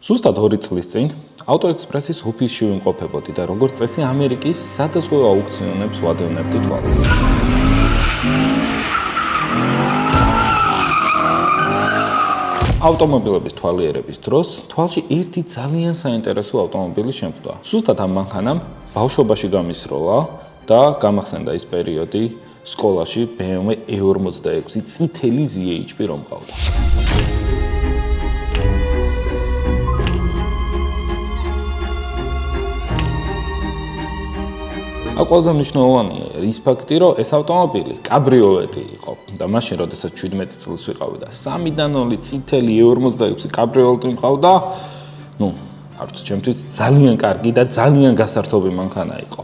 ზუსტად 2 წლის წინ AutoExpress-ის ოფისში ვიმყოფებოდი და როგორც წესი ამერიკის სადაზღვევო აუქციონებს ვადევნებდი თვალს. ავტომობილების თვალიერების დროს თვალში ერთი ძალიან საინტერესო ავტომობილი შემხვდა. ზუსტად ამ მანქანამ ბავშვობაში გამისროლა და გამახსენდა ის პერიოდი სკოლაში BMW E46 წითელი ZHP რომ მყავდა. ყველაზე მნიშვნელოვანია ის ფაქტი, რომ ეს ავტომობილი კაბრიოლეტი იყო და მაშინ, როდესაც 17 წელს ვიყავი და 3-დან 0 წითელი E46 კაბრიოლეტი მყავდა, არც ჩემთვის ძალიან კარგი და ძალიან გასართობი მანქანა იყო.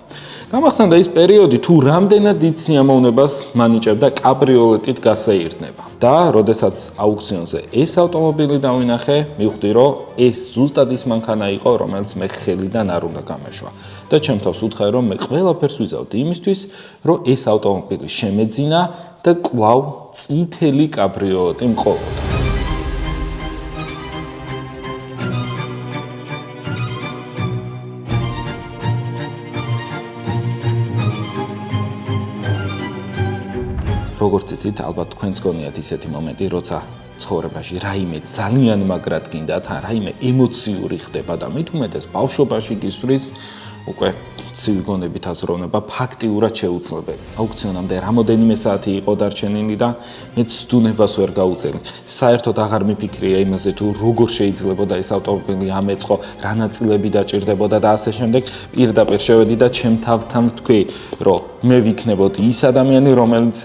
გამახსენდა ის პერიოდი, თუ რამდენად დიდ სიამოვნებას მანიჭებდა კაბრიოლეტით გასეირნება. და როდესაც აუქციონზე ეს ავტომობილი დავინახე, მივხვდი, რომ ეს ზუსტად ის მანქანა იყო, რომელიც მე ხელიდან არ უნდა გამეშვა. და ჩემ თავს უთხრა, რომ მე ყველაფერს ვიზავდი იმისთვის, რომ ეს ავტომობილი შემეძინა და კვლავ წითელი კაბრიოლეტი მყოლოდა. როგორც იცით, ალბათ თქვენს გონიათ ისეთი მომენტი, როცა ცხოვრებაში რაიმე ძალიან მაგრად გინდათ, რაიმე ემოციური ხდება და მით უმეტეს ბავშვობაში გისვრის, უკვე ცივი გონებით აზროვნება ფაქტიურად შეუძლებელი. აუქციონამდე რამოდენიმე საათი იყო დარჩენილი და მე ცდუნებას ვერ გაუწევი. საერთოდ აღარ მიფიქრია იმაზე, თუ როგორ შეიძლებოდა ეს ავტომობილი ამეწყო, რა ნაწილები დაჭირდებოდა და ასე შემდეგ. პირდაპირ შევედი და ჩემ თავთან ვთქვი, რომ მე ვიქნებოდი ის ადამიანი, რომელიც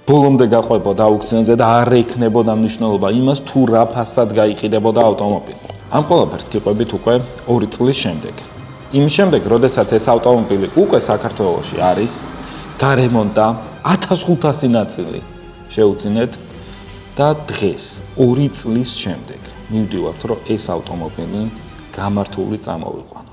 ბოლომდე გაყვებოდა აუქციონზე და არ ექნებოდა მნიშვნელობა იმას, თუ რა ფასად გაიყიდებოდა ავტომობილი. ამ ყველაფერს გიყვებით უკვე 2 წლის შემდეგ. იმ შემდეგ, როდესაც ეს ავტომობილი უკვე საქართველოში არის, გარემონტა 1500 ნაწილი შეუძინეთ და დღეს 2 წლის შემდეგ მივდივართ, რომ ეს ავტომობილი გამართული წამოვიყვანოთ.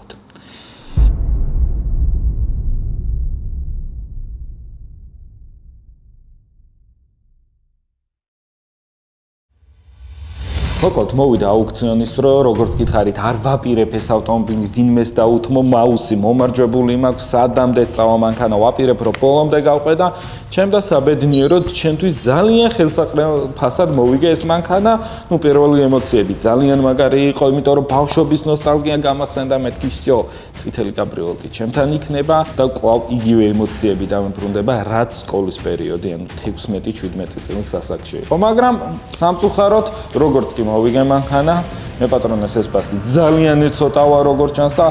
მოკლედ მოვიდა აუქციონის დრო, როგორც გითხარით, არ ვაპირებ ეს ავტომობილი ვინმეს დაუთმო, მაუსი მომარჯვებული მაქვს, სადამდე წავა მანქანა ვაპირებ, რომ ბოლომდე გავყვე და ჩემ და საბედნიეროდ ჩემთვის ძალიან ხელსაყრელფასად მოვიგე ეს მანქანა. პირველი ემოციები ძალიან მაგარი იყო, იმიტომ რომ ბავშვობის ნოსტალგია გამახსენდა, მეთქი всё, წითელი კაბრიოლეტი ჩემთან იქნება და კვლავ იგივე ემოციები დამებრუნდება, რაც სკოლის პერიოდი, ანუ 16-17 წლის ასაკში იყო. მაგრამ სამწუხაროდ, როგორც კი მოვიგე მანქანა, მე პატრონეს ეს ფასი ძალიან ეცოტავა როგორც ჩანს და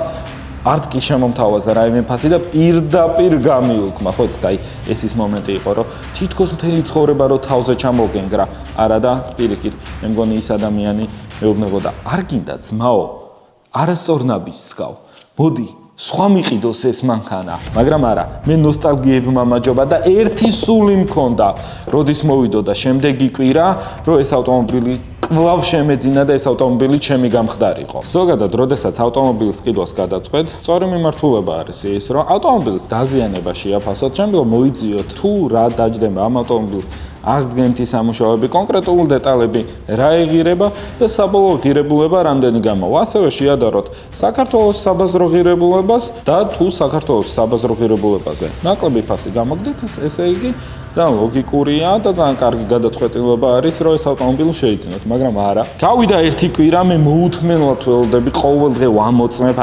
არც კი შემომთავაზა რაიმე ფასი და პირდაპირ გამიუქმა. ხო იცით, ეს ის მომენტი იყო, რომ თითქოს მთელი ცხოვრება რო თავზე ჩამოგენგრა. არა და პირიქით, მე მგონი ის ადამიანი მეუბნებოდა, არ გინდა ძმაო, არასწორ ნაბიჯს სკავ. მოდი, სხვა მიყიდოს ეს მანქანა. მაგრამ არა, მე ნოსტალგიები მამაჯობა და ერთი სული მქონდა, როდის მოვიდოდა შემდეგი კვირა, რომ ეს ავტომობილი კვლავ შემეძინა და ეს ავტომობილი ჩემი გამხდარიყო. ზოგადად, როდესაც ავტომობილის ყიდვას გადაწყვეტ, სწორი მიმართულება არის ის, რომ ავტომობილის დაზიანება შეაფასოთ, შემდგომ მოიძიოთ თუ რა დაჯდება ამ ავტომობილის აღდგენითი სამუშაოები, კონკრეტული დეტალები რა ეღირება და საბოლოო ღირებულება რამდენი გამოვა. ასევე შეადაროთ საქართველოს საბაზრო ღირებულებას და თუ საქართველოს საბაზრო ღირებულებაზე ნაკლები ფასი გამოგდეთ, ესე იგი ძალიან ლოგიკურია და ძალიან კარგი გადაწყვეტილება არის, რომ ეს ავტომობილი შეიძინოთ, მაგრამ არა. გავიდა ერთი კვირა, მე მოუთმენლად ველოდები ყოველდღე ვამოწმებ,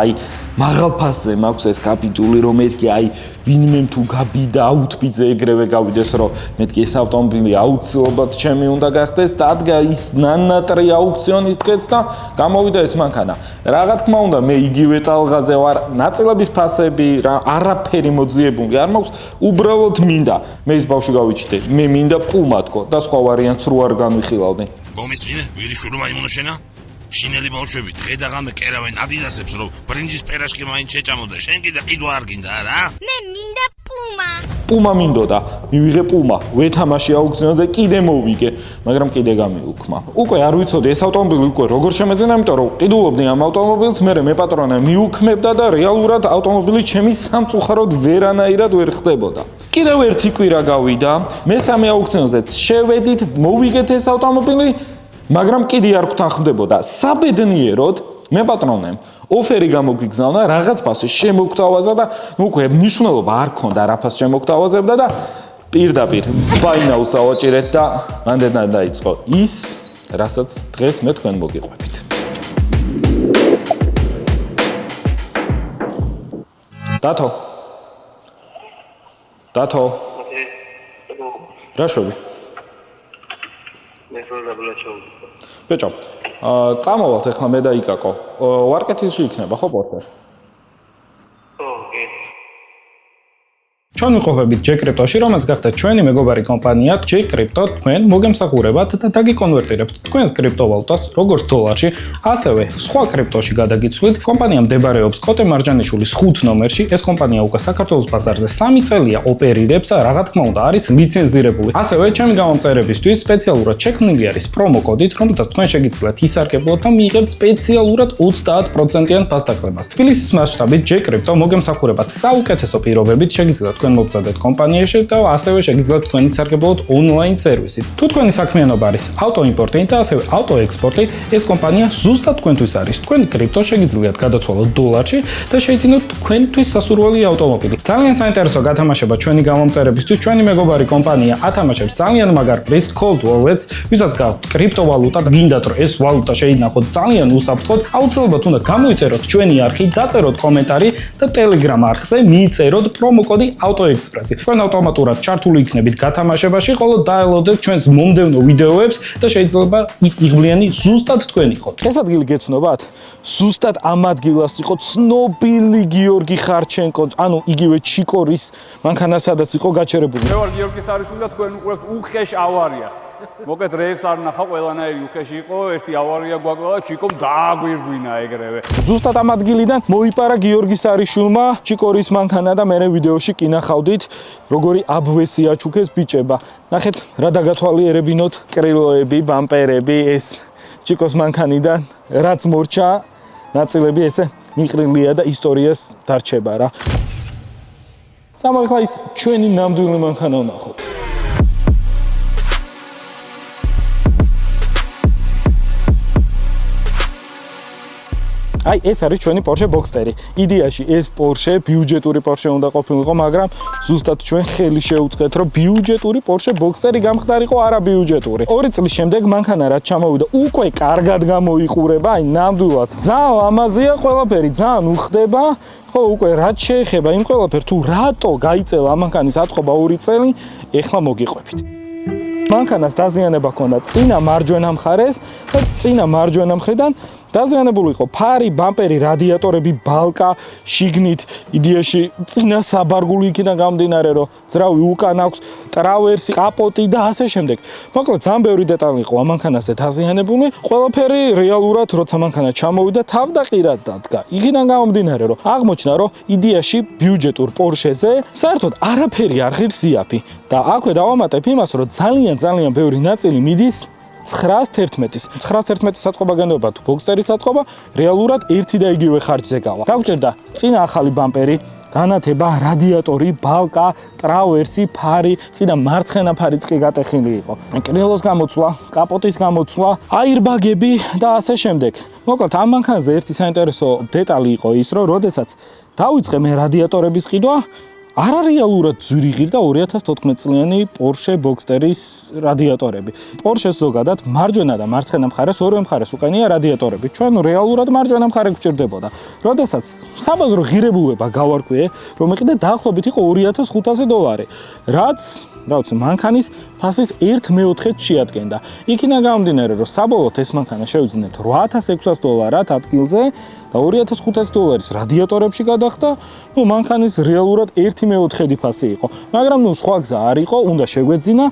მაღალ ფასზე მაქვს ეს კაპიტული, რომ მეთქი ვინმე თუ გაბიდა აუთბიძე ეგრევე გავიდეს, რომ მეთქი ეს ავტომობილი აუცილებლად ჩემი უნდა გახდეს, დადგა ის ნანატრი აუქციონის დღეც და გამოვიდა ეს მანქანა. რა თქმა უნდა, მე იგივე ტალღაზე ვარ, ნაწილების ფასები, არაფერი მოძიებული არ მაქვს, უბრალოდ მინდა. მე ის ბავშვი გავიჩიტე, მე მინდა პუმა თქო და სხვა ვარიანტს რო არ განვიხილავდი. მომისმინე, ვირი შურო მაიმუნოშენა? შინელი ბავშვები დღე და ღამე კერავენ ადიდასებს, რომ ბრინჯის პერაშკი მაინც შეჭამოდა. შენ კიდე ყიდვა არ გინდა რა? მე მინდა პუმა. პუმა მინდოდა, მივიღე პუმა, ვეთამაში აუქციონზე, კიდე მოვიგე, მაგრამ კიდე გამიუქმა. უკვე არ ვიცოდი ეს ავტომობილი უკვე როგორ შემეძინა, იმიტომ რომ ყიდულობდი ამ ავტომობილს, მე პატრონე მიუქმებდა და რეალურად ავტომობილი ჩემი სამწუხაროდ ვერანაირად ვერ ხდებოდა. კიდევ ერთი კვირა გავიდა, მესამე აუქციონზეც შევედით, მოვიგეთ ეს ავტომობილი, მაგრამ კიდე არ გვთანხმდებოდა. საბედნიეროდ მე პატრონემ ოფერი გამოგვიგზავნა რაღაც ფასი შემოგთავაზა და უკვე მნიშვნელობა არ ქონდა რა ფასს შემოგთავაზებდა და პირდაპირ ფაინალს ავაჭირეთ და მანდედან დაიწყო ის რასაც დღეს მე თქვენ მოგიყვებით. დათო რა შვები? მე პროგრამაში ბეჭო, წამოვალთ ახლა მე და იკაკო. ვარკეთილში იქნება ხო პორტერ? ჩვენ ვიყოფებით ჯეკრიპტოში, რომელიც გახდა ჩვენი მეგობარი კომპანია, ჯეკრიპტო თქვენ მოგემსახურებათ და დაგიკონვერტირებთ თქვენს კრიპტოვალუტას როგორც დოლარში, ასევე სხვა კრიპტოში გადაგიცვლით. კომპანია მდებარეობს კოტე მარჯანიშვილის 5 ნომერში. ეს კომპანია უკვე საქართველოს ბაზარზე 3 წელია ოპერირებს და რა თქმა უნდა არის ლიცენზირებული. ასევე ჩემი გამომწერებისთვის სპეციალურად შექმნილი არის პრომო კოდით, რომელთაც თქვენ შეგიძლიათ ისარგებლოთ და მიიღებთ სპეციალურად 30%-იან ფასდაკლებას. თბილისის მასშტაბით ჯეკრიპტო მოგემსახურებათ საუკეთესო პირობებით, შეგიძლიათ თქვენ მოგწადეთ კომპანიაში და ასევე შეგიძლიათ თქვენ ისარგებლოთ ონლაინ სერვისით. თუ თქვენი საქმიანობა არის ავტოიმპორტი და ასევე ავტოექსპორტი, ეს კომპანია ზუსტად თქვენთვის არის. თქვენ კრიპტო შეგიძლიათ გადაცვალოთ დოლარში და შეიძინოთ თქვენთვის სასურველი ავტომობილი. ძალიან საინტერესო გათამაშება ჩვენი გამომწერებისთვის. ჩვენი მეგობარი კომპანია ათამაშებს ძალიან მაგარ risk cold wallets, ვისაც გაქვთ კრიპტოვალუტა და გინდათ რომ ეს ვალუტა შეინახოთ ძალიან უსაფრთხოდ, აუცილებლად უნდა გამოიწეროთ ჩვენი არხი, დაწეროთ კომენტარი და Telegram არხზე მიიწეროთ პრომო კოდი AutoExpress. ჩვენ ავტომატურად ჩართული იქნებით გათამაშებაში, ხოლო დაელოდეთ ჩვენს მომდევნო ვიდეოებს და შეიძლება ის იღბლიანი ზუსტად თქვენ იყოთ. ეს ადგილი გეცნობათ? ზუსტად ამ ადგილას იყო ცნობილი გიორგი ხარჩენკო, ანუ იგივე ჩიკორის მანქანა სადაც იყო გაჩერებული. მე ვარ გიორგი სარიშვილი და თქვენ უყურებთ უხეშ ავარიას. მოკეთ რეის არ ნახა, ყველანაირი უხეში იყო, ერთი ავარია გვაკლდა და ჩიკომ დააგვირგვინა ეგრევე. ზუსტად ამ ადგილიდან მოიპარა გიორგი სარიშვილმა ჩიკორის მანქანა და მე ვიდეოში კი ნახავდით, როგორი აბვესი აჩუქეს ბიჭება. ნახეთ, რა დაგათვალიერებინოთ კრილოები, ბამპერები, ეს ჩიკოს მანქანიდან რაც მორჩა, ნაწილები ესე მიყრილია და ისტორიას დარჩება რა. სამართლა ის ჩვენი ნამდვილი მანქანა ვნახოთ. აი ეს არის ჩვენი Porsche Boxster. იდეაში ეს Porsche ბიუჯეტური Porsche უნდა ყოფილიყო, მაგრამ ზუსტად ჩვენ ხელი შეუწყეთ, რომ ბიუჯეტური Porsche Boxster გამხდარიყო არა ბიუჯეტური. 2 წლის შემდეგ მანქანა რაც ჩამოვიდა, უკვე კარგად გამოიყურება, აი ნამდვილად. ძალიან ლამაზია ყველაფერი, ძალიან უხდება. ხო, უკვე რაც შეეხება იმ ყველაფერს, თუ რატო გაიწელა ამ მანქანის ატყობა 2 წელი, ეხლა მოგიყვებით. მანქანას დაზიანება ჰქონდა წინა მარჯვენა მხარეს და წინა მარჯვენა მხრიდან დაზიანებული იყო ფარი, ბამპერი, რადიატორები, ბალკა, შიგნით, იდეაში წინა საბარგული იქიდან გამომდინარე, რომ ძრავი უკან აქვს, ტრავერსი, კაპოტი და ასე შემდეგ. მოკლედ, ძალიან ბევრი დეტალი იყო ამ მანქანაზე დაზიანებული. ყველაფერი რეალურად, როცა მანქანა ჩამოვიდა, თავდაყირად დადგა. იქიდან გამომდინარე, რომ აღმოჩნდა, რომ იდეაში ბიუჯეტურ Porsche-ზე საერთოდ არაფერი არ ღირს იაფი. და აქვე დავამატებ იმას, რომ ძალიან ბევრი ნაწილი მიდის 911-ის. 911-ის საწყობა გენდება თუ Boxster-ის საწყობა, რეალურად ერთი და იგივე ხარჯზე გავა. გაგვჭირდა წინა ახალი ბამპერი, განათება, რადიატორი, ბალკა, ტრავერსი, ფარი, წინა მარცხენა ფარიც კი გატეხილი იყო. კრილოს გამოცვლა, კაპოტის გამოცვლა, აირბაგები და ასე შემდეგ. მოკლედ ამ მანქანაზე ერთი საინტერესო დეტალი იყო ის, რომ როდესაც დავიწყე მე რადიატორების ყიდვა, არარეალურად ძვირი ღირდა 2014 წლიანი Porsche Boxster-ის რადიატორები. Porsche-ს ზოგადად მარჯვენა და მარცხენა მხარეს ორივე მხარეს უყენია რადიატორები. ჩვენ რეალურად მარჯვენა მხარე გვჭირდებოდა. როდესაც საბაზრო ღირებულება გავარკვიე, რომ იყიდა დაახლოებით იყო $2500, რაც მანქანის ფასის 1/4-ს შეადგენდა. იქიდან გამომდინარე, რომ საბოლოოდ ეს მანქანა შევიძინეთ $8600 ადგილზე და $2500 რადიატორებში გადახდა, მანქანის რეალურად 1/4 ფასი იყო. მაგრამ სხვა გზა არ იყო, უნდა შეგვეძინა.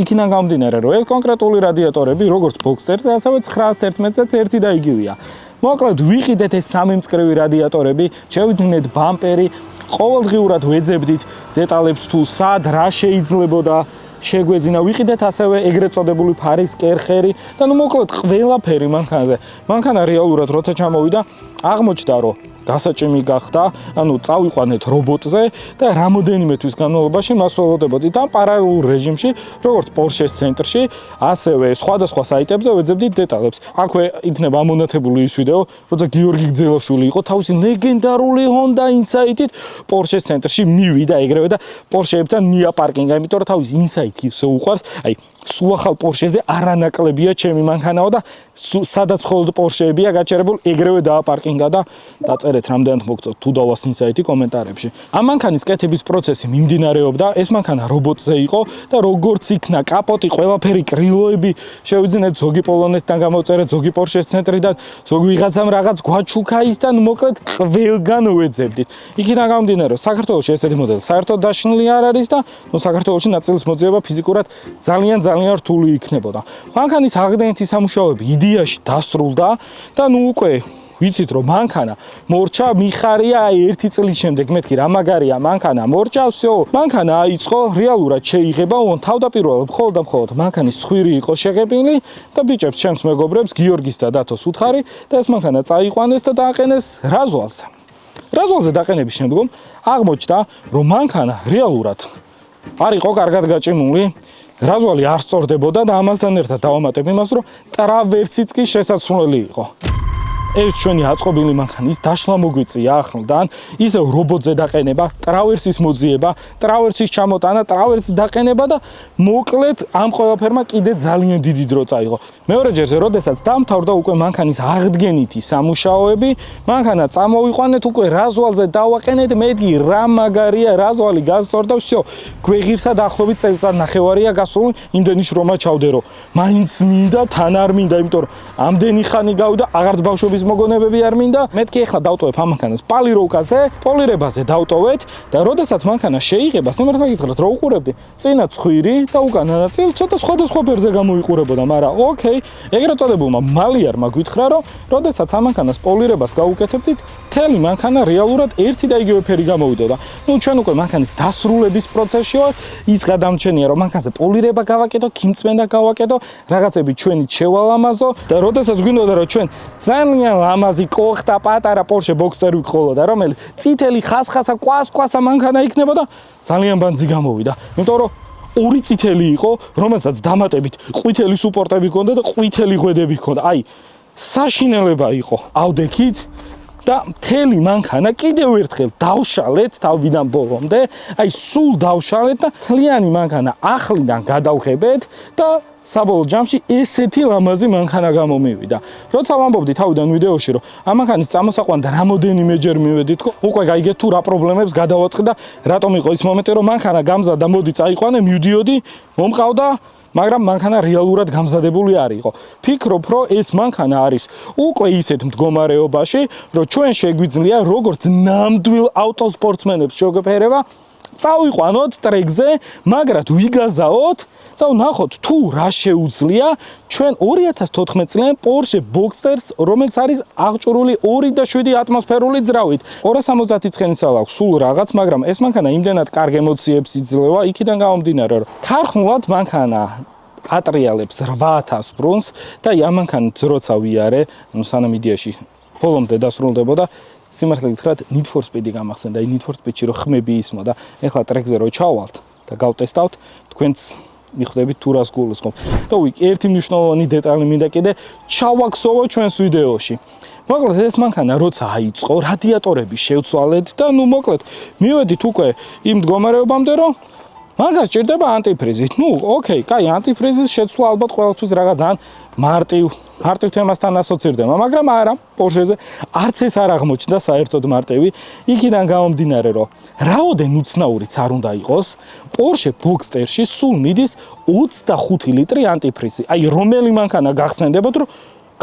იქიდან გამომდინარე, რომ ეს კონკრეტული რადიატორები, როგორც Boxster-ზე, ასევე 911-ზეც ერთი და იგივეა. მოკლედ, ვიყიდეთ ეს 3 მწკრივი რადიატორები, შევიძინეთ ბამპერი, ყოველდღიურად ვეძებდით დეტალებს თუ სად რა შეიძლებოდა შეგვეძინა ვიყიდეთ ასევე ეგრეთ წოდებული ფარის კერხერი და ნუ მოკლედ ყველაფერი მანქანაზე. მანქანა რეალურად როცა ჩამოვიდა აღმოჩნდა რომ გასაჭიმი გახდა, ანუ წავიყვანეთ რობოტზე და რამოდენიმე თვის განმავლობაში მას ველოდებოდით ამ პარალელურ რეჟიმში, როგორც Porsche-s ცენტრში, ასევე სხვადასხვა საიტებზე ვეძებდით დეტალებს. აქვე იქნება ამონათებული ის ვიდეო, როცა გიორგი გძელაშვილი იყო თავისი ლეგენდარული Honda Insight-ით Porsche-s ცენტრში მივიდა ეგრევე და Porsche-ებთან მიაპარკინგა, იმიტომ რომ თავის Insight-ი ისე უყვარს, აი სუახალ Porsche-ზე არანაკლებია ჩემი მანქანაო და სადაც მხოლოდ Porsche-ებია გაჩერებული, ეგრევე დააპარკინგა და დაწერეთ რამდენად მოგწონთ თუ დავას Insight-ი კომენტარებში. ამ მანქანის კეთების პროცესი მიმდინარეობდა, ეს მანქანა რობოტზე იყო და როგორც იქნა კაპოტი, ყველაფერი კრილოები შევიძინეთ ზოგი პოლონეთიდან გამოწერეთ, ზოგი Porsche-s ცენტრიდან, ზოგი ვიღაცამ რაღაც გვაჩუქა ისთან, მოკლედ ყველგან ვეძებდით. იქიდან გამომდინარე, რომ საქართველოში ესეთი მოდელი საერთოდ დაშნილი არ არის და ნუ საქართველოში ნაწილის მოძიება ფიზიკურად ძალიან რთული იქნებოდა. მანქანის აღდგენითი სამუშაოები იდეაში დასრულდა და ნუ უკვე ვიცით რომ მანქანა მორჩა მიხარია აი 1 წლის შემდეგ მეთქი რა მაგარია მანქანა მორჩა всё მანქანა აიწყო რეალურად შეიღება თავდაპირველად მხოლოდ მანქანის ცხვირი იყო შეღებილი და ბიჭებს ჩემს მეგობრებს გიორგის და დათოს უთხარი და ეს მანქანა წაიყვანეს და დააყენეს რაზვალზე დაყენების შემდგომ აღმოჩნდა რომ მანქანა რეალურად არ იყო კარგად გაჭიმული რაზვალი არ სწორდებოდა და ამასთან ერთად დავამატებ იმას, რომ ტრავერსიც კი შესაძლებელი იყო. ეს ჩვენი აწყობილი მანქანის დაშლა მოგვიწია ახლდან, ისევ რობოტზე დაყენება, ტრავერსის მოძიება, ტრავერსის ჩამოტანა, ტრავერსის დაყენება და მოკლედ ამ ყველაფერმა კიდე ძალიან დიდი დრო წაიღო. მეორე ჯერზე, როდესაც დამთავრდა უკვე მანქანის აღდგენითი სამუშაოები, მანქანა წამოვიყვანეთ უკვე რაზვალზე დავაყენეთ, მეტი რა მაგარია, რაზვალი გასწორდა, всё, გვეღირსა დაახლოებით წელიწად-ნახევარია გასული, იმდენი შრომა ჩავდერო. მაინც მინდა, თან არ მინდა, იმიტომ რომ ამდენი ხანი გავიდა, აღარც ბავშვობის მოგონებები არ მინდა. მეთქი ახლა დავტოვებ ამ მანქანას პოლიროვკაზე, პოლირებაზე დავტოვეთ და როდესაც მანქანა შეიღება, სიმართლე გითხრათ, რო უყურებდი, წინა ცხვირი და უკანა ნაწილი ცოტა სხვადასხვა ფერზე გამოიყურებოდა, მაგრამ ოკეი, ეგრეთ წოდებულმა მალიერმა გითხრა, რომ როდესაც ამ მანქანას პოლირებას გაუკეთებდით, მთელი მანქანა რეალურად ერთი და იგივე ფერი გამოვიდოდა. ნუ ჩვენ უკვე მანქანის დასრულების პროცესში ვართ, ის გადამჩენია, რომ მანქანაზე პოლირება გავაკეთო, ქიმწმენდა გავაკეთო, რაღაცები ჩვენი შევალამაზო და როდესაც გვინდოდა რომ ჩვენ ძალიან ლამაზი კოხტა პატარა Porsche Boxster ვიყოლოდა, რომელიც წითელი ხასხასა კვასკვასა მანქანა იქნებოდა, ძალიან ბანძი გამოვიდა. იმიტომ რომ ორი წითელი იყო, რომელსაც დამატებით ყვითელი სუპორტები ჰქონდა და ყვითელი ღვედები ჰქონდა. აი, საშინელება იყო აუდექით და მთელი მანქანა კიდევ ერთხელ დავშალეთ თავიდან ბოლომდე, აი სულ დავშალეთ და მთლიანი მანქანა ახლიდან გადავხებეთ და საბოლოო ჯამში ესეთი ლამაზი მანქანა გამომივიდა. როცა ვამბობდი თავიდან ვიდეოში, რომ ამ მანქანის წამოსაყვანად რამოდენიმეჯერ მივედით, უკვე გაიგეთ თუ რა პრობლემებს გადავაწყდა და რატომ იყო ის მომენტი, რომ მანქანა გამზადდა, მოდი წაიყვანე, მივდიოდი, მომყავდა, მაგრამ მანქანა რეალურად გამზადებული არ იყო. ფიქრობ, რომ ეს მანქანა არის უკვე ისეთ მდგომარეობაში, რომ ჩვენ შეგვიძლია როგორც ნამდვილ ავტოსპორტსმენებს შეგვეფერება, წავიყვანოთ ტრეკზე, მაგრად ვიგაზაოთ და ვნახოთ თუ რა შეუძლია ჩვენ 2014 წლიან Porsche Boxster-ს, რომელიც არის აღჭურვილი 2.7 ატმოსფერული ძრავით. 270 ცხენისალ აქვს სულ რაღაც, მაგრამ ეს მანქანა იმდენად კარგ ემოციებს იძლევა, იქიდან გამომდინარე, რომ ქარხნულად მანქანა ატრიალებს 8000 ბრუნს და ამ მანქანით როცა ვიარე, ანუ სანამ იდეაში ბოლომდე დასრულდებოდა, სიმართლე გითხრათ, Need for Speed-ი გამახსენდა, Need for Speed-ში რო ხმები ისმოდა, ეხლა ტრეკზე რო ჩავალთ და გავტესტავთ, თქვენც მიხვდებით თუ რას გულისხმობ. და უიქ, ერთი მნიშვნელოვანი დეტალი მინდა კიდე ჩავაქსოვო ჩვენს ვიდეოში. მოკლედ ეს მანქანა როცა აიწყო, რადიატორები შევცვალეთ და ნუ მოკლედ მივედით უკვე იმ მდგომარეობამდე, რომ მაგას ჭირდება ანტიფრიზი. ნუ, ოკეი, კაი, ანტიფრიზის შეცვლა ალბათ ყოველთვის რაღაც ძალიან მარტივ თემასთან ასოცირდება, მაგრამ არა, Porsche-ზე არც ეს არ აღმოჩნდა საერთოდ მარტივი. იქიდან გამომდინარე, რომ რაოდენ უცნაურიც არ უნდა იყოს, Porsche Boxster-ში სულ მიდის 25 ლიტრი ანტიფრიზი. აი, რომელი მანქანა გახსენდებათ, რომ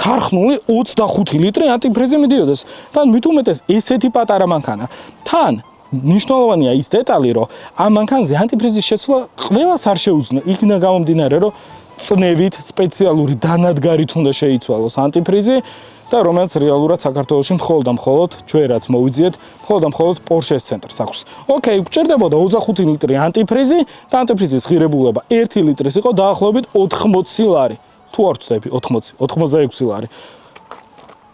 ქარხნული 25 ლიტრი ანტიფრიზი მიდიოდეს. თან მით უმეტეს ესეთი პატარა მანქანა. თან ნიშნულოვანია ის დეტალი, რომ ამ მანქანაზე ანტიფრიზის შეცვლა ყველას არ შეუძლია. იქიდან გამომდინარე, რომ წნევით სპეციალური დანადგარით უნდა შეიცვალოს ანტიფრიზი და რომელიც რეალურად საქართველოში მხოლოდ ჩვენ რაც მოვიძიეთ, მხოლოდ Porsche-ს ცენტრს აქვს. ოკეი, გჭირდებოდა 25 ლიტრი ანტიფრიზი და ანტიფრიზის ღირებულება 1 ლიტრის იყო დაახლოებით 80 ლარი. თუ არ ვწდები 86 ლარი.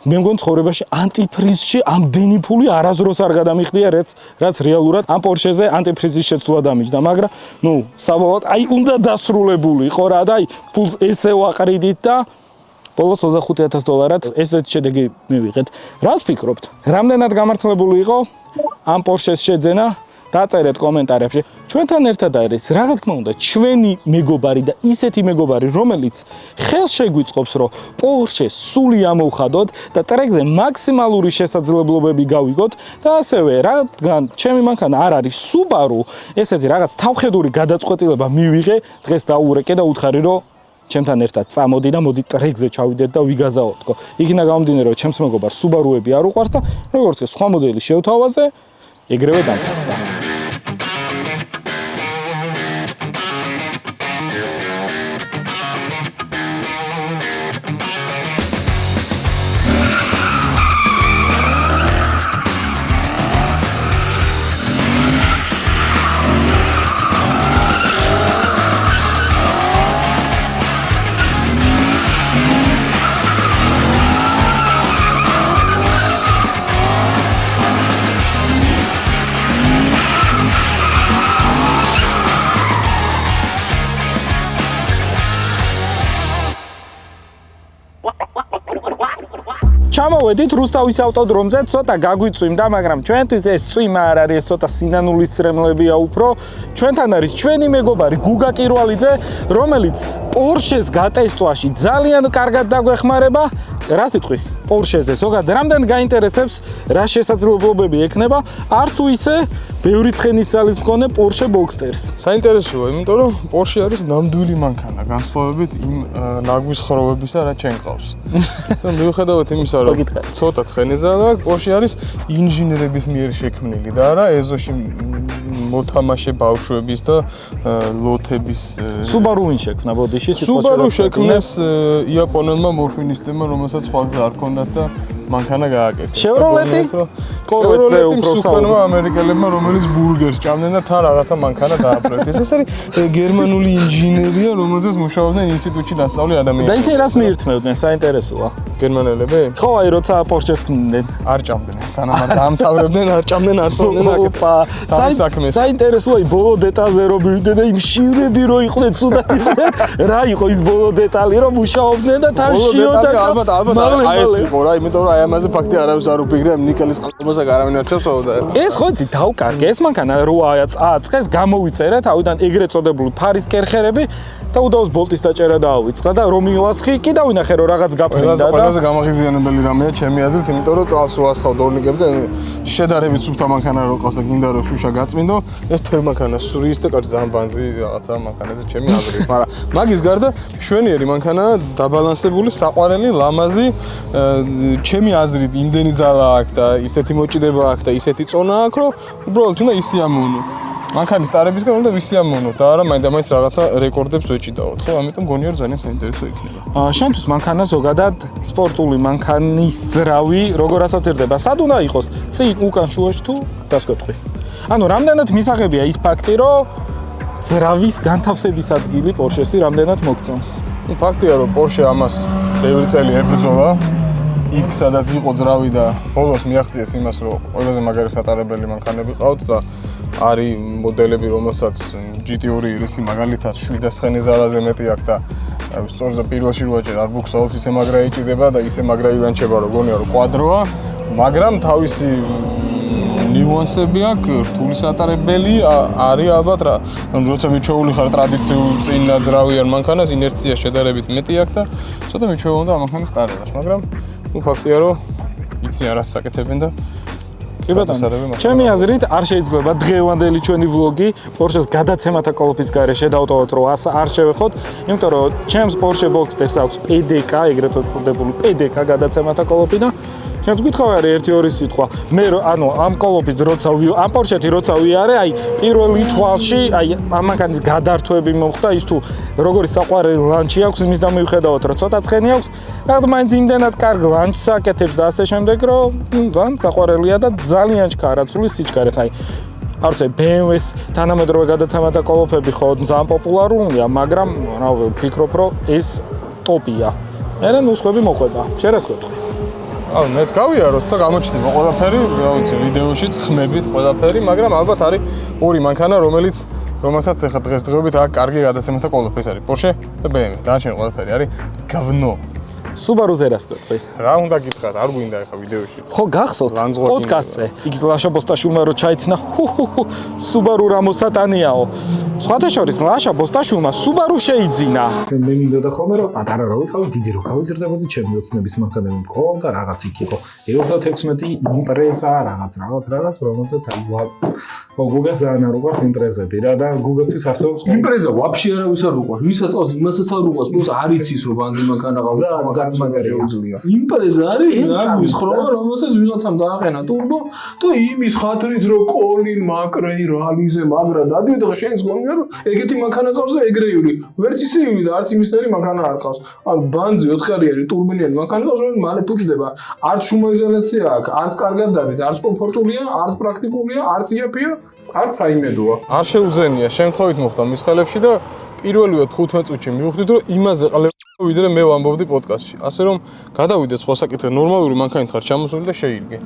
მე მგონი ცხოვრებაში ანტიფრიზში ამდენი ფული არასდროს არ გადამიხდია, რაც რეალურად ამ Porsche-ზე ანტიფრიზის შეცვლა დამიჯდა, მაგრამ საბოლოოდ უნდა დასრულებული იყო რა და ფულს ესე ვაყრიდით და ბოლოს $25,000 ესეთი შედეგი მივიღეთ. რას ფიქრობთ? რამდენად გამართლებული იყო ამ Porsche-ს შეძენა? დაწერეთ კომენტარებში. ჩვენთან ერთად არის, რა თქმა უნდა, ჩვენი მეგობარი და ისეთი მეგობარი, რომელიც ხელს შეგვიწყობს, რომ Porsche სული ამოვხადოთ და ტრეკზე მაქსიმალური შესაძლებლობები გავიგოთ და ასევე, რადგან ჩემი მანქანა არ არის Subaru, ესეთი რაღაც თავხედური გადაწყვეტილება მივიღე, დღეს დაურეკე და უთხარი, რომ ჩემთან ერთად წამოდი და მოდი ტრეკზე ჩავიდეთ და ვიგაზაოდო. იქნა გამომდინარე, რომ ჩემს მეგობარს Subaru-ები არ უყვარს და როგორც კი სხვა მოდელი შევთავაზე, ეგრევე დამთავრდა. ჩამოვედით რუსთავის ავტოდრომზე, ცოტა გაგვიწვიმდა, მაგრამ ჩვენთვის ეს წვიმა არ არის, ეს ცოტა სინანულის წრემლებია უფრო. ჩვენთან არის ჩვენი მეგობარი გუგა კირვალიძე, რომელიც Porsche-ს გატესტვაში ძალიან კარგად დაგვეხმარება. რა სიტყვი? Porsche-ზე ზოგადად რამდენ გაინტერესებს, რა შესაძლებლობები ექნება, არც თუ ისე ბევრი ცხენის ძალის მქონე Porsche Boxster-ს. საინტერესოა, იმიტომ რომ Porsche არის ნამდვილი მანქანა, განსხვავებით იმ ნაგვის ხროვებისა, რაც ჩვენ ყავს. მიუხედავად იმისა, რომ ცოტა ცხენის ძალა აქვს, Porsche არის ინჟინერების მიერ შექმნილი და არა ეზოში მოთამაშე ბავშვების და ლოთების. Subaru ვინ შექმნა ბოდიში? Subaru შექმნეს იაპონელმა მორფინისტებმა, რომელსაც სხვა გზა არ ჰქონდათ და მანქანა გააკეთეს. Chevrolet-ზე უფრო მსუქანმა ამერიკელებმა, რომელიც ბურგერს ჭამდნენ და თან რაღაცა მანქანა დააპროექტეს. ეს არის გერმანული ინჟინერია, რომელზეც მუშაობდნენ ინსტიტუტში დასავლი ადამიანები. და ისინი რას მიირთმევდნენ, საინტერესოა. გერმანელები? ხო, აი როცა Porsche-ს ქმნდნენ. არ ჭამდნენ, სანამ არ დაამთავრებდნენ, არ ჭამდნენ, არ სოლდნენ თავის საქმეს. საინტერესოა ბოლო დეტალზე რომ მივიდნენ და იმ შივრები რო იყვნენ, ცუდად იყვნენ. რა იყო ის ბოლო დეტალი, რომ მუშაობდნენ და თან შიოდა. ალბათ აი ეს იყო რა, იმიტომ რომ აი ამაზე ფაქტი არავის არ უპირია, ნიკელის ყალბაზე არავინ არ ხევსაოდა. ეს ხო იცი დავკარგე, ეს მანქანა რო აწყეს, გამოვიწერე თავიდან ეგრეთ წოდებული ფარის კერხერები და უდაოს ბოლტის დაჭერა დაავიწყდა და რომ მივასხი, კიდევ ვინახე რომ რაღაც გაფრინდა და ყველაზე გამახიზიანებელი რამეა ჩემი აზრით, იმიტომ რომ წალს რო ასხავ დორნიკებზე, შედარებით სუფთა მანქანა რო ყავს და გინდა რომ შუშა გაწმინდო, ეს თელ მანქანა სურის და კარგი ძალიან ბანძი რაღაცა მანქანაზე ჩემი აზრით. მაგრამ მაგის გარდა მშვენიერი მანქანა, დაბალანსებული, საყვარელი, ლამაზი, ჩემი აზრით იმდენი ძალა აქვს და ისეთი მოჭიდება აქვს და ისეთი წონა აქვს, რომ უბრალოდ უნდა ისიამოვნო. მანქანის ტარებისგან უნდა ვისიამოვნო და არა მაინც რაღაცა რეკორდებს ვეჭიდაოთ, ხო? ამიტომ გონია რომ ძალიან საინტერესო იქნება. შენთვის მანქანა ზოგადად სპორტული მანქანის ძრავი როგორ ასოცირდება? სად უნდა იყოს? წინ, უკან, შუაში თუ დასკვეთყვი? ანუ რამდენად მისაღებია ის ფაქტი, რომ ძრავის განთავსების ადგილი Porsche-ში რამდენად მოგწონს? ფაქტია რომ Porsche ამას ბევრი წელი ებრძოლა. იქ სადაც იყო ძრავი და ბოლოს მიაღწიეს იმას, რომ ყველაზე მაგარი სატარებელი მანქანები ყავთ და არის მოდელები, რომელსაც GT2 ირისი მაგალითად 709 ზალაზე მეტი აქვს და სწორედ პირველში როაჯერ არ ბუქსაობს, ისე მაგრა ეჭიდება და ისე მაგრა ილანჩება, რომ გონია რომ კვადროა, მაგრამ თავისი ნიუანსები აქვს, რთული სატარებელი არის ალბათ რა. როცა მიჩვეული ხარ ტრადიციულ წინა ძრავიან მანქანას, ინერცია შედარებით მეტი აქვს და ცოტა მიჩვეულ უნდა ამ მანქანის ტარებას, მაგრამ ფაქტია რომ იციან რას საკეთებენ და კი ბატონო, ჩემი აზრით არ შეიძლება დღევანდელი ჩვენი ვლოგი Porsche-ს გადაცემათა კოლოფის გარეშე დავტოვოთ, რომ არ შევეხოთ, იმიტომ რომ ჩემს Porsche Boxster-ს აქვს PDK, ეგრეთ წოდებული PDK გადაცემათა კოლოფი და შენც გითხავ არის 1-2 სიტყვა. მე ანუ ამ კოლოფით როცა ამ პორშეთი როცა ვიარე, აი პირველი თვალში, აი ამ მანქანის გადართვები მოხდა, ის თუ როგორი საყვარელი ლანჩი აქვს, იმის და მივხედავთ, რომ ცოტა ცხენი აქვს, რაღაც მაინც იმდენად კარგ ლანჩს აკეთებს და ასე შემდეგ, რომ ძალიან საყვარელია და ძალიან ჩქარაცული სიჩქარეს, აი არც BMW-ს თანამედროვე გადაცემათა კოლოფები ხო ძალიან პოპულარულია, მაგრამ რა ვფიქრობ, რომ ეს ტოპია. მე ნუსხები მოყვება. შენ რას გეტყვი? მეც გავიაროთ და გამოჩნდება ყველაფერი, რა ვიცი, ვიდეოშიც ხმებით ყველაფერი, მაგრამ ალბათ არის ორი მანქანა, რომელსაც ახლა დღესდღეობით აქ კარგი გადაცემათა კოლოფი ეს არის Porsche და BMW. დანარჩენი ყველაფერი არის говно. Subaru-ზე რას გეტყვი? რა უნდა გითხრათ, არ გვინდა ახლა ვიდეოში. ხო გახსოვთ პოდკასტზე. იქ ლაშა ბოსტაშულმა რო ჩაიცინა, Subaru რა მოსატანიაო. სხვათა შორის ლაშა ბოსტაშულმა Subaru შეიძინა. მე მინდოდა ხოლმე რომ პატარა რა ვიყავი, დიდი რო გავიზრდებოდი ჩემი ოცნების მანქანები მხოლოდ და რაღაც იქ იყო. 96 იმპრეზა რაღაც, რომელსაც აი გუგას ძალიან არ უყვარს იმპრეზები რა და გუგასთვის არსებობს იმპრეზა ვაფშე არავის არ უყვარს. ვისაც ყავს, იმასაც არ უყვარს, პლუს არ იცის რომ ბანზი მანქანა ყავს. იმპრეზა არის ნაგვის ხრომა, რომელსაც ვიღაცამ დააყენა ტურბო და იმის ხათრით რომ კოლინ მაკრეი რალიზე მაგრა დადიოდა და შენს გონია რომ ეგეთი მანქანა ყავს და ეგრეიული. ვერც ისეული და არც იმისნაირი მანქანა არ ყავს. ანუ ბანზი 4-ხარიანი ტურბინიანი მანქანა ყავს, რომელიც მალე ფუჭდება. არც შუმოიზოლაცია აქვს, არც კარგად დადის, არც კომფორტულია, არც პრაქტიკულია, არც იაფია, არც საიმედოა. არ შეუძენია, შემთხვევით მოხდა მის ხელებში და პირველივე 15 წუთში მივხვდით რომ იმაზე ვიდრე მე ვამბობდი პოდკასტში. ასე რომ გადავიდეთ სხვა საკითხზე, ნორმალური მანქანით ხარ ჩამოსული და შეირგე.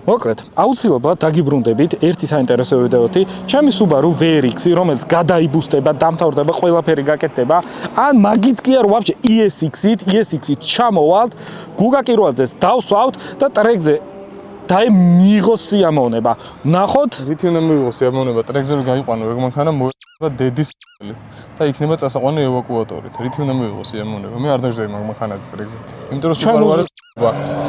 მოკლედ, აუცილებლად დაგიბრუნდებით ერთი საინტერესო ვიდეოთი. ჩემი Subaru VRX-ი, რომელიც გადაიბუსტება, დამთავრდება, ყველაფერი გაკეთდება. ან მაგით კი არ ვაფშე ESX-ით ჩამოვალთ, გუგა კირვალძეს დავსვავთ და ტრეკზე მიიღოს სიამოვნება. ნახოთ, რითი უნდა მიიღოს სიამოვნება, ტრეკზე რომ გაიყვანო ეგ მანქანა მოეწყება დედის და იქნება წასაყვანი ევაკუატორით. რითი უნდა მიიღოს სიამოვნება? მე არ დაჟდები მაგ მანქანაზე ტრეკზე. იმიტომ რომ Subaru არის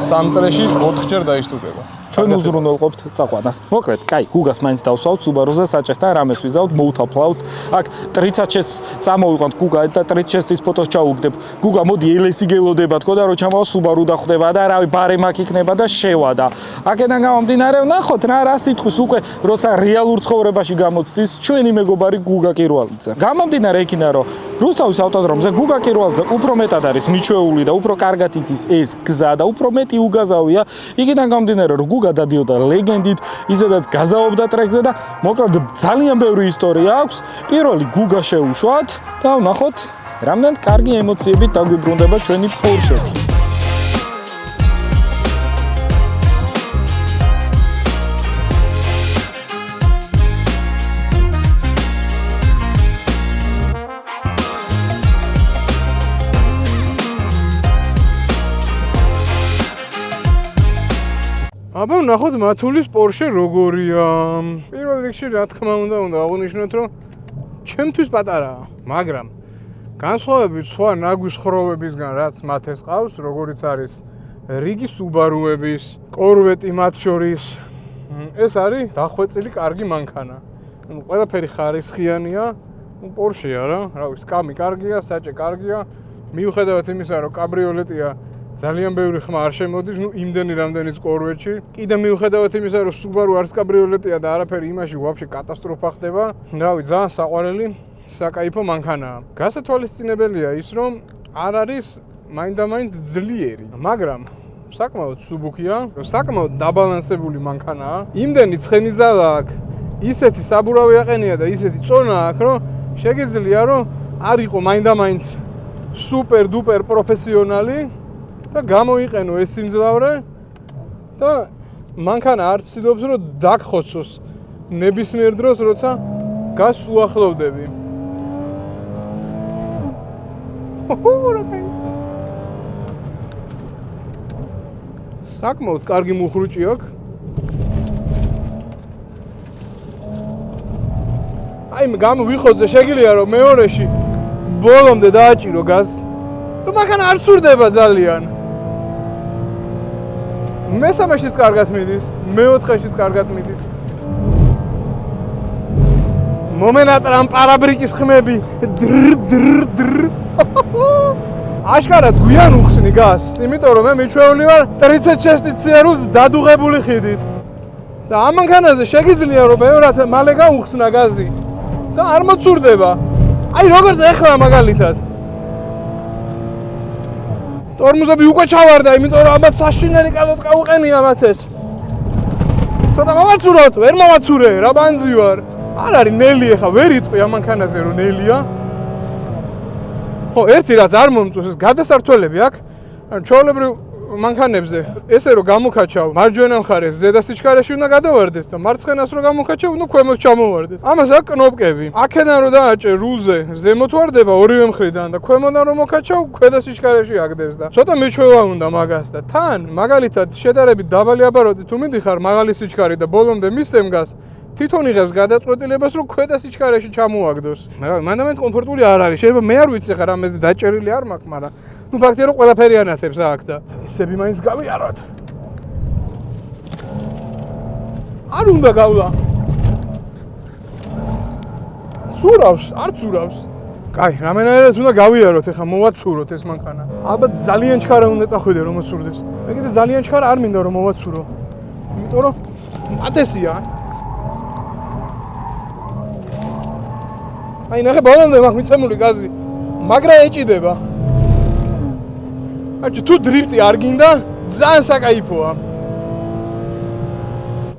3 წრეში 4-ჯერ დაისტუგება. ჩვენ უზრუნველყოფთ წაყვანას. მოკლედ, კაი, გუგას მაინც დავსვავთ Subaru-ზე საჭესთან რამეს ვიზავთ, მოუთაფლავთ. აქ ტრიცაჩეს წამოვიყვანთ გუგა და ტრიცაჩეს ფოტოს ჩაუგდებ. გუგა მოდი LS-ი გელოდება თქო და რო ჩამოვა Subaru და ხვდება და რავი ბარემაკ იქნება და შევადა. აქედან გამომდინარე, ნახოთ რა სიტყვის უკვე როცა რეალურ ცხოვრებაში გამოცდის ჩვენი მეგობარი გუგა კირვალიძე. გამომდინარე იქიდან რომ რუსთავის ავტოდრომზე გუგა კირვალიძე უფრო მეტად არის მიჩვეული და უფრო კარგად იცის ეს გზა და უფრო მეტი უგაზავია. იქიდან გამომდინარე რომ გუგა დადიოდა ლეგენდით, ისედაც გაზაობდა ტრეკზე და მოკლედ ძალიან ბევრი ისტორია აქვს. პირველი გუგა შეუშვათ და ნახოთ რამდენად კარგი ემოციებით დაგვიბრუნდება ჩვენი Porsche-თი. აბა ნახოთ მათულის Porsche როგორია. პირველ რიგში რა თქმა უნდა აღნიშნოთ რომ ჩემთვის პატარაა, მაგრამ განსხვავებით სხვა ნაგვის ხროვებისგან რაც მათ ეს ყავს, როგორიც არის რიგი Subaru-ების, Corvette მათ შორის, ეს არის დახვეწილი კარგი მანქანა. ყველაფერი ხარისხიანია, Porsche-ა რა, რავი, სკამი კარგია, საჭე კარგია, მიუხედავად იმისა, რომ კაბრიოლეტია ძალიან ბევრი ხმა არ შემოდის, იმდენი რამდენიც Corvette-ში. კიდე მიუხედავად იმისა, რომ Subaru არის კაბრიოლეტია და არაფერი იმაში ვაფშე კატასტროფა ხდება. რავი, ძალიან საყვარელი, საკაიფო მანქანაა. გასათვალისწინებელია ის, რომ არ არის მაინდამაინც ძლიერი, მაგრამ საკმაოდ სუბუქია, საკმაოდ დაბალანსებული მანქანაა. იმდენი ცხენიზალა აქვს, ისეთი საბურავი აყენია და ისეთი წონა აქვს, რომ შეგიძლია რომ არ იყო მაინდამაინც სუპერ დუპერ პროფესიონალი და გამოიყენო ეს სიმძლავრე და მანქანა არ ცდილობს რომ დაგხოცოს ნებისმიერ დროს, როცა გას უახლოვდები. საკმაოდ კარგი მუხრუჭი აქვს. აი გამოვიხოძე, შეგიძლია რომ მეორეში ბოლომდე დააჭირო გაზს. და მანქანა არ ცურდება ძალიან. მესამეშიც კარგად მიდის, მეოთხეშიც კარგად მიდის. მომენატრამ პარაბრიკის ხმები. აშკარად გვიან უხსნი გას, იმიტომ რომ მე მიჩვეული ვარ ტრიცეჩესტიციერუს დადუღებული ხიდით. და ამ მანქანაზე შეგიძლია რომ ბევრად მალე გაუხსნა გაზი და არ მოცურდება. აი როგორც ეხლა მაგალითად. ტორმუზები უკვე ჩავარდა, იმიტომ რომ აბა საშინელი კალოთ გაუყენია მათეს. ცოტა მომაცურავთ, ვერ მომაცურე, რა ბანძი ვარ. არ არის ნელი ეხა, ვერ იტყვი ამ მანქანაზე რომ ნელია. ხო, ერთი რაც არ მომწონს, ეს გადასართვალები აქ, ჩვეულებრივ მანქანებზე, ესე რომ გამოკაჩავ, მარჯვენა მხარეს ზედა სიჩქარეში უნდა გადავარდეს და მარცხენას რომ გამოკაჩავ, უნდა ქვემოთ ჩამოვარდეს. ამას აქ კნოპკები. აქედან რომ დააჭე რულზე, ზემოთ ვარდება ორივე მხრიდან და ქვემოდან რომ მოკაჩავ, ქვედა სიჩქარეში აგდებს და ცოტა მეჩვევა უნდა მაგას და თან, მაგალითად, შედარებით დაბალი აბაროტი თუ მიდიხარ მაღალი სიჩქარე და ბოლომდე მისცემ გას, თვითონ იღებს გადაწყვეტილებას რომ ქვედა სიჩქარეში ჩამოაგდოს. მანდამენტ კომფორტული არ არის. შეიძლება მე არ ვიცი ხა რამეზე დაჭერილი არ მაქვს, მაგრამ ნუ ფაქტია რომ ყველაფერი ანათებს აქ და ისები მაინც გავიაროთ. არ უნდა გავლა. ცურავს, არ ცურავს. კაი, რამენაირად უნდა გავიაროთ, ეხა მოვაცუროთ ეს მანქანა. ალბათ ძალიან ჩქარა უნდა წახვიდე რომ მოცურდეს. მე კიდე ძალიან ჩქარა არ მინდა რომ მოვაცურო. იმიტომ რომ ატესია. აი ნახე ბოლომდე მაქვს მიცემული გაზი. მაგრა ეჭიდება. აჩ თუ დრიფტი არ გინდა, ძალიან საკაიფოა.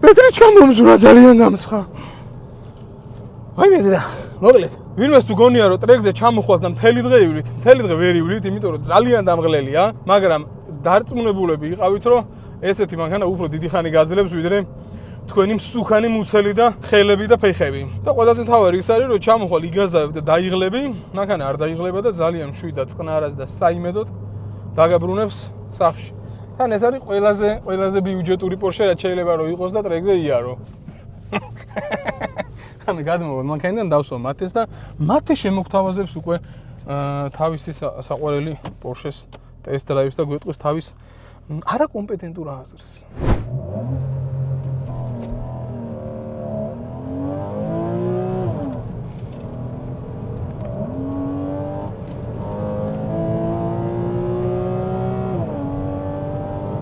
პეტრიჩკა მომზურა ძალიან დამცხა. აი მე და მოკლედ, ვინმეს თუ გონია რომ ტრეკზე ჩამოხვალთ და მთელი დღე ივლით, მთელი დღე ვერ ივლით, იმიტომ რომ ძალიან დამღლელია, მაგრამ დარწმუნებულები იყავით რომ ესეთი მანქანა უფრო დიდი ხანი გაძლებს ვიდრე თქვენი მსუქანი მუცელი და ხელები და ფეხები. და ყველაზე მთავარი ის არის რომ ჩამოხვალ იგაზავებ და დაიღლები, მანქანა არ დაიღლება და ძალიან მშვიდად, წყნარად და საიმედოდ დაგაბრუნებს სახლში. თან ეს არის ყველაზე ბიუჯეტური პორშე რაც შეიძლება რომ იყოს და ტრეკზე იარო. ხანე გადმოვალ მანქანიდან დავსვა მათეს და მათე შემოგთავაზებს უკვე თავისი საყვარელი პორშეს ტესტ დრაივს და გვეტყვის თავის არაკომპეტენტურ აზრს.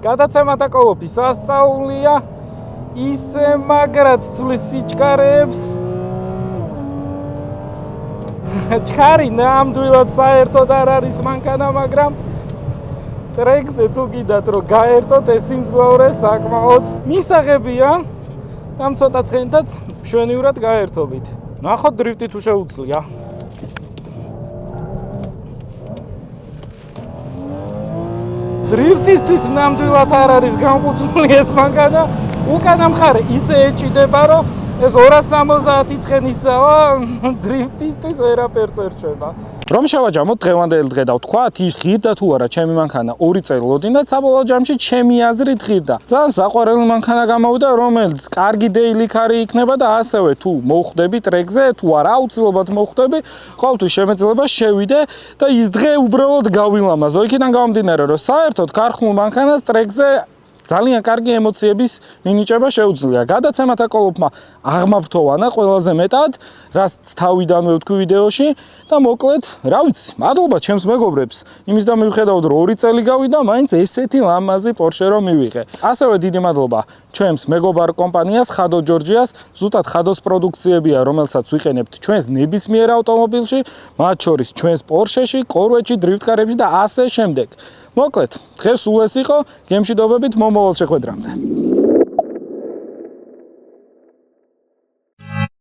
გადაცემათა კოლოფი სასწაულია, ისე მაგრად ცulis სიჩქარეებს. ჩქარი ნამდვილად საერთოდ არ არის მანქანა, მაგრამ ტრეკზე თუ გიდათ რომ გაერთოთ ეს სიმძლავრე საკმაოდ მისაღებია და ცოტა ცხენთაც მშვენივრად გაერთობით. ნახოთ დრიფტი თუ შეუძლია. დრიფტისთვის ნამდვილად არ არის განკუთვნილი ეს მანქანა. უკანა მხარე ისე ეჭიდება, რომ ეს 270 ცხენისაა, დრიფტისთვის ვერაფერს ვერ შვება. რომ შევაჯამოთ დღევანდელი დღე და ვთქვათ, ის ღირდა თუ არა ჩემი მანქანა 2 წელი ლოდინდა, საბოლოო ჯამში ჩემი აზრით ღირდა. ძალიან საყვარელი მანქანა გამოვიდა, რომელიც კარგი daily car-ი იქნება და ასევე თუ მოხვდები ტრეკზე, თუ არა აუცილებლად მოხვდები, ყოველთვის შემეძლება შევიდე და ის დღე უბრალოდ გავილამაზო. იქიდან გამომდინარე, რომ საერთოდ ქარხნულ მანქანას ტრეკზე ძალიან კარგი ემოციების მინიჭება შეუძლია. გადაცემათა კოლოფმა აღმაფრთოვანა ყველაზე მეტად, რაც თავიდანვე ვთქვი ვიდეოში და მოკლედ, რა ვიცი, მადლობა ჩემს მეგობრებს. იმის და მივხედავთ რომ 2 წელი გავიდა, მაინც ესეთი ლამაზი Porsche რომ მივიღე. ასევე დიდი მადლობა ჩვენს მეგობარ კომპანიას Xado Georgias, ზუსტად Xados პროდუქციებია, რომელსაც ვიყენებთ ჩვენს ნებისმიერ ავტომობილში, მათ შორის ჩვენს Porsche-ში, Corvette-ში, drift-კარებში და ასე შემდეგ. მოკლედ, დღეს სულ ეს იყო, გემშვიდობებით მომავალ შეხვედრამდე.